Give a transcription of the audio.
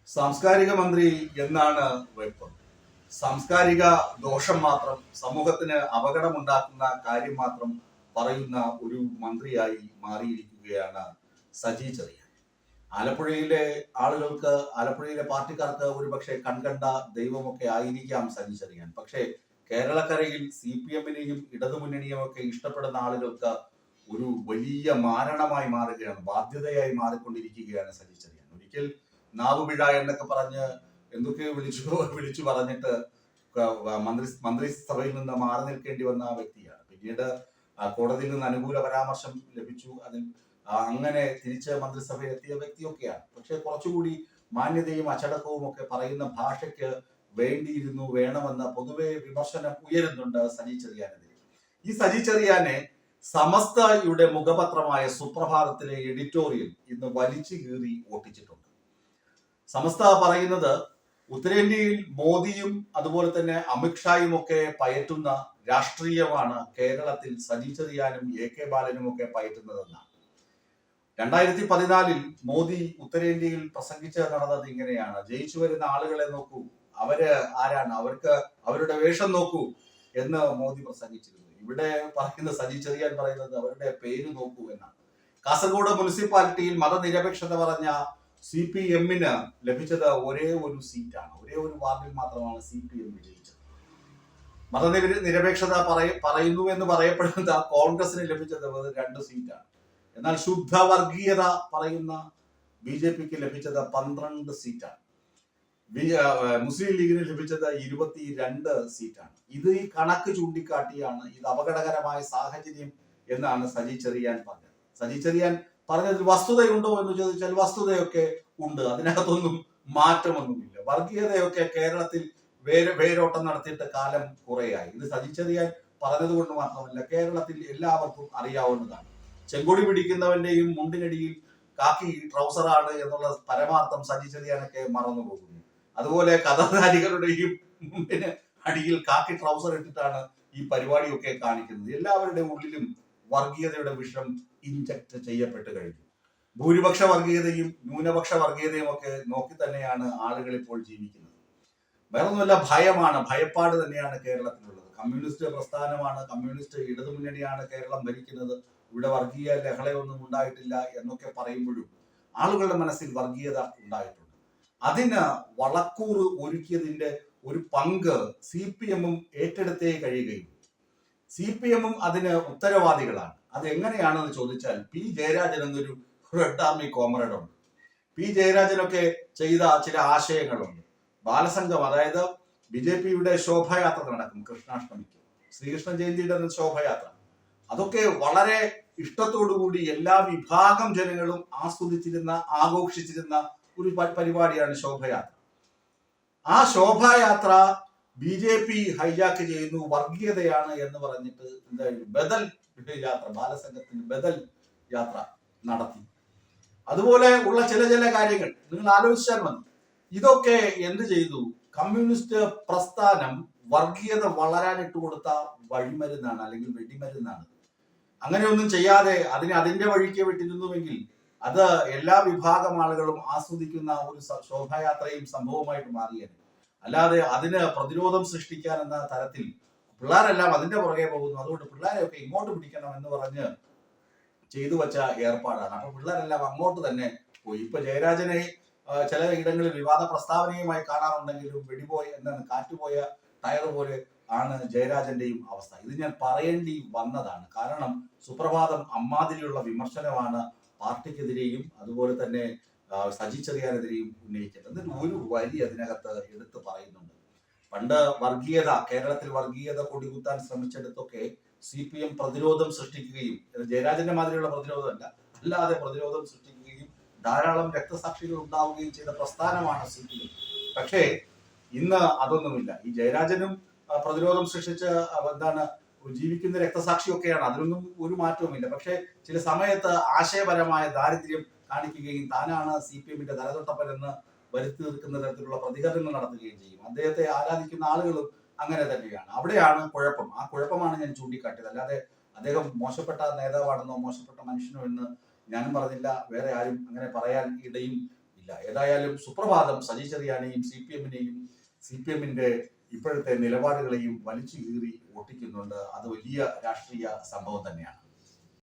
സാംസ്കാരിക മന്ത്രി എന്നാണ് വെപ്പ്. സാംസ്കാരിക ദോഷം മാത്രം, സമൂഹത്തിന് അപകടമുണ്ടാക്കുന്ന കാര്യം മാത്രം പറയുന്ന ഒരു മന്ത്രിയായി മാറിയിരിക്കുകയാണ് സജി ചെറിയാൻ. ആലപ്പുഴയിലെ ആളുകൾക്ക്, ആലപ്പുഴയിലെ പാർട്ടിക്കാർക്ക് ഒരുപക്ഷെ കൺകണ്ട ദൈവമൊക്കെ ആയിരിക്കാം സജി ചെറിയാൻ. പക്ഷേ കേരളക്കരയിൽ CPM-നെയും ഇടതുമുന്നണിയും ഒക്കെ ഇഷ്ടപ്പെടുന്ന ആളുകൾക്ക് ഒരു വലിയ മാരണമായി മാറുകയാണ്, ബാധ്യതയായി മാറിക്കൊണ്ടിരിക്കുകയാണ് സജി ചെറിയാൻ. ഒരിക്കൽ നാവുപിഴ എന്നൊക്കെ പറഞ്ഞ് എന്തൊക്കെയോ വിളിച്ചു പറഞ്ഞിട്ട് മന്ത്രിസഭയിൽ നിന്ന് മാറി നിൽക്കേണ്ടി വന്ന വ്യക്തിയാണ്. പിന്നീട് കോടതിയിൽ നിന്ന് അനുകൂല പരാമർശം ലഭിച്ചു. അങ്ങനെ തിരിച്ച് മന്ത്രിസഭയിൽ എത്തിയ വ്യക്തിയൊക്കെയാണ്. പക്ഷെ കുറച്ചുകൂടി മാന്യതയും അച്ചടക്കവും ഒക്കെ പറയുന്ന ഭാഷയ്ക്ക് വേണ്ടിയിരുന്നു, വേണമെന്ന പൊതുവെ വിമർശനം ഉയരുന്നുണ്ട് സജി ചെറിയാനെതിരെ. ഈ സജി ചെറിയാനെ സമസ്തയുടെ മുഖപത്രമായ സുപ്രഭാതത്തിലെ എഡിറ്റോറിയൽ ഇന്ന് വലിച്ചു കീറി ഓട്ടിച്ചിട്ടുണ്ട്. സമസ്ത പറയുന്നത് ഉത്തരേന്ത്യയിൽ മോദിയും അതുപോലെ തന്നെ അമിത്ഷായും ഒക്കെ പയറ്റുന്ന രാഷ്ട്രീയമാണ് കേരളത്തിൽ സജി ചെറിയാനും AK ബാലനും ഒക്കെ പയറ്റുന്നതെന്നാണ്. 2014 മോദി ഉത്തരേന്ത്യയിൽ പ്രസംഗിച്ച് നടന്നത് ഇങ്ങനെയാണ്: ജയിച്ചു വരുന്ന ആളുകളെ നോക്കൂ, അവര് ആരാണ്, അവരുടെ വേഷം നോക്കൂ എന്ന് മോദി പ്രസംഗിച്ചിരുന്നു. ഇവിടെ പറയുന്ന സജി ചെറിയാൻ പറയുന്നത് അവരുടെ പേര് നോക്കൂ എന്നാണ്. കാസർഗോഡ് മുനിസിപ്പാലിറ്റിയിൽ മതനിരപേക്ഷത പറഞ്ഞ CPM-ന് ലഭിച്ചത് ഒരേ ഒരു സീറ്റാണ്. ഒരേ ഒരു വാർഡിൽ മാത്രമാണ് CPM വിജയിച്ചത്. മതനിരപേക്ഷത പറയുന്നു എന്ന് പറയപ്പെടുന്ന കോൺഗ്രസിന് ലഭിച്ചത് 2 സീറ്റാണ്. എന്നാൽ ശുദ്ധ വർഗീയത പറയുന്ന BJP-ക്ക് ലഭിച്ചത് 12 സീറ്റാണ്. മുസ്ലിം ലീഗിന് ലഭിച്ചത് 22 സീറ്റാണ്. ഇത് ഈ കണക്ക് ചൂണ്ടിക്കാട്ടിയാണ് ഇത് അപകടകരമായ സാഹചര്യം എന്നാണ് സജി ചെറിയാൻ പറഞ്ഞത്. സജി ചെറിയാൻ പറഞ്ഞതിൽ വസ്തുതയുണ്ടോ എന്ന് ചോദിച്ചാൽ വസ്തുതയൊക്കെ ഉണ്ട്, അതിനകത്തൊന്നും മാറ്റമൊന്നുമില്ല. വർഗീയതയൊക്കെ കേരളത്തിൽ വേരോട്ടം നടത്തിയിട്ട് കാലം കുറേയായി. ഇത് സജി ചെറിയാൻ പറഞ്ഞത് കൊണ്ട് മാത്രമല്ല, കേരളത്തിൽ എല്ലാവർക്കും അറിയാവുന്നതാണ്. ചെങ്കൊടി പിടിക്കുന്നവന്റെയും മുണ്ടിനടിയിൽ കാക്കി ട്രൗസറാണ് എന്നുള്ള പരമാർത്ഥം സജി ചെറിയാനൊക്കെ മറന്നു പോകുന്നു. അതുപോലെ കഥാധാരികളുടെയും മുണ്ടിന് അടിയിൽ കാക്കി ട്രൗസർ ഇട്ടിട്ടാണ് ഈ പരിപാടിയൊക്കെ കാണിക്കുന്നത്. എല്ലാവരുടെയും ഉള്ളിലും വർഗീയതയുടെ വിഷം ഇൻജക്ട് ചെയ്യപ്പെട്ട് കഴിഞ്ഞു. ഭൂരിപക്ഷ വർഗീയതയും ന്യൂനപക്ഷ വർഗീയതയും ഒക്കെ നോക്കി തന്നെയാണ് ആളുകൾ ഇപ്പോൾ ജീവിക്കുന്നത്. വേറൊന്നുമല്ല, ഭയമാണ്, ഭയപ്പാട് തന്നെയാണ് കേരളത്തിലുള്ളത്. കമ്മ്യൂണിസ്റ്റ് പ്രസ്ഥാനമാണ്, കമ്മ്യൂണിസ്റ്റ് ഇടതുമുന്നണിയാണ് കേരളം ഭരിക്കുന്നത്. ഇവിടെ വർഗീയ ലഹളയൊന്നും ഉണ്ടായിട്ടില്ല എന്നൊക്കെ പറയുമ്പോഴും ആളുകളുടെ മനസ്സിൽ വർഗീയത ഉണ്ടായിട്ടുണ്ട്. അതിന് വളക്കൂറ് ഒരുക്കിയതിന്റെ ഒരു പങ്ക് CPM-ഉം ഏറ്റെടുത്തേ കഴിയുകയും CPM-ഉം അതിന് ഉത്തരവാദികളാണ്. അത് എങ്ങനെയാണെന്ന് ചോദിച്ചാൽ, P ജയരാജൻ എന്നൊരു റെഡ് ആർമി കോമ്രേഡ് ഉണ്ട്. P ജയരാജനൊക്കെ ചെയ്ത ചില ആശയങ്ങളുണ്ട്. ബാലസംഘം, അതായത് BJP-യുടെ ശോഭയാത്ര നടക്കും കൃഷ്ണാഷ്ടമിക്ക്, ശ്രീകൃഷ്ണ ജയന്തിയുടെ ശോഭയാത്ര. അതൊക്കെ വളരെ ഇഷ്ടത്തോടുകൂടി എല്ലാ വിഭാഗം ജനങ്ങളും ആസ്വദിച്ചിരുന്ന, ആഘോഷിച്ചിരുന്ന ഒരു പരിപാടിയാണ് ശോഭയാത്ര. ആ ശോഭായാത്ര BJP ഹൈജാക്ക് ചെയ്യുന്നു, വർഗീയതയാണ് എന്ന് പറഞ്ഞിട്ട് എന്തായാലും ബദൽ യാത്ര, ബാലസംഘത്തിന് ബദൽ യാത്ര നടത്തി. അതുപോലെ ഉള്ള ചില കാര്യങ്ങൾ നിങ്ങൾ ആലോചിച്ചാൽ മതി. ഇതൊക്കെ എന്ത് ചെയ്തു? കമ്മ്യൂണിസ്റ്റ് പ്രസ്ഥാനം വർഗീയത വളരാനിട്ട് കൊടുത്ത വഴിമരുന്നാണ്, അല്ലെങ്കിൽ വെടിമരുന്നാണ്. അങ്ങനെയൊന്നും ചെയ്യാതെ അതിനെ അതിന്റെ വഴിക്ക് വിട്ടിരുന്നുവെങ്കിൽ അത് എല്ലാ വിഭാഗം ആളുകളും ആസ്വദിക്കുന്ന ഒരു ശോഭായാത്രയും സംഭവമായിട്ട് മാറിയത്. അല്ലാതെ അതിന് പ്രതിരോധം സൃഷ്ടിക്കാൻ എന്ന തരത്തിൽ പിള്ളേരെല്ലാം അതിന്റെ പുറകെ പോകുന്നു, അതുകൊണ്ട് പിള്ളേരെയൊക്കെ ഇങ്ങോട്ട് പിടിക്കണം എന്ന് പറഞ്ഞ് ചെയ്തു വെച്ച ഏർപ്പാടാണ്. അപ്പൊ പിള്ളേരെല്ലാം അങ്ങോട്ട് തന്നെ പോയി. ഇപ്പൊ ജയരാജനെ ചില ഇടങ്ങളിൽ വിവാദ പ്രസ്താവനയുമായി കാണാറുണ്ടെങ്കിലും വെടിപോയ എന്താണ്, കാറ്റുപോയ ടയർ പോലെ ആണ് ജയരാജന്റെയും അവസ്ഥ. ഇത് ഞാൻ പറയേണ്ടി വന്നതാണ്. കാരണം സുപ്രഭാതം അമ്മാതിരിയുള്ള വിമർശനമാണ് പാർട്ടിക്കെതിരെയും അതുപോലെ തന്നെ സജി ചെറിയാനെതിരെയും ഉന്നയിക്കുന്നത്. ഒരു വരി അതിനകത്ത് എടുത്തു പറയുന്നുണ്ട്. പണ്ട് വർഗീയത, കേരളത്തിൽ വർഗീയത കൊടികുത്താൻ ശ്രമിച്ചെടുത്തൊക്കെ CPM പ്രതിരോധം സൃഷ്ടിക്കുകയും, ജയരാജന്റെ മാതിരിയുള്ള പ്രതിരോധമല്ല, അല്ലാതെ പ്രതിരോധം സൃഷ്ടിക്കുകയും ധാരാളം രക്തസാക്ഷികൾ ഉണ്ടാവുകയും ചെയ്ത പ്രസ്ഥാനമാണ് CPM. പക്ഷേ ഇന്ന് അതൊന്നുമില്ല. ഈ ജയരാജനും പ്രതിരോധം സൃഷ്ടിച്ച് ജീവിക്കുന്ന രക്തസാക്ഷിയൊക്കെയാണ്, അതിനൊന്നും ഒരു മാറ്റവുമില്ല. പക്ഷെ ചില സമയത്ത് ആശയപരമായ ദാരിദ്ര്യം കാണിക്കുകയും താനാണ് CPM-ന്റെ തലതൊട്ടപ്പൻ എന്ന് വരുത്തി തീർക്കുന്ന തരത്തിലുള്ള പ്രതികരണങ്ങൾ നടത്തുകയും ചെയ്യും. അദ്ദേഹത്തെ ആരാധിക്കുന്ന ആളുകളും അങ്ങനെ തന്നെയാണ്. അവിടെയാണ് കുഴപ്പം. ആ കുഴപ്പമാണ് ഞാൻ ചൂണ്ടിക്കാട്ടിയത്. അല്ലാതെ അദ്ദേഹം മോശപ്പെട്ട നേതാവാണെന്നോ മോശപ്പെട്ട മനുഷ്യനോ എന്ന് ഞാനും പറഞ്ഞില്ല, വേറെ ആരും അങ്ങനെ പറയാൻ ഇടയും ഇല്ല. ഏതായാലും സുപ്രഭാതം സജി ചെറിയാനെയും CPM-ന്റെ ഇപ്പോഴത്തെ നിലപാടുകളെയും വലിച്ചു കീറി ഒട്ടിക്കുന്നുണ്ട്. അത് വലിയ രാഷ്ട്രീയ സംഭവം തന്നെയാണ്.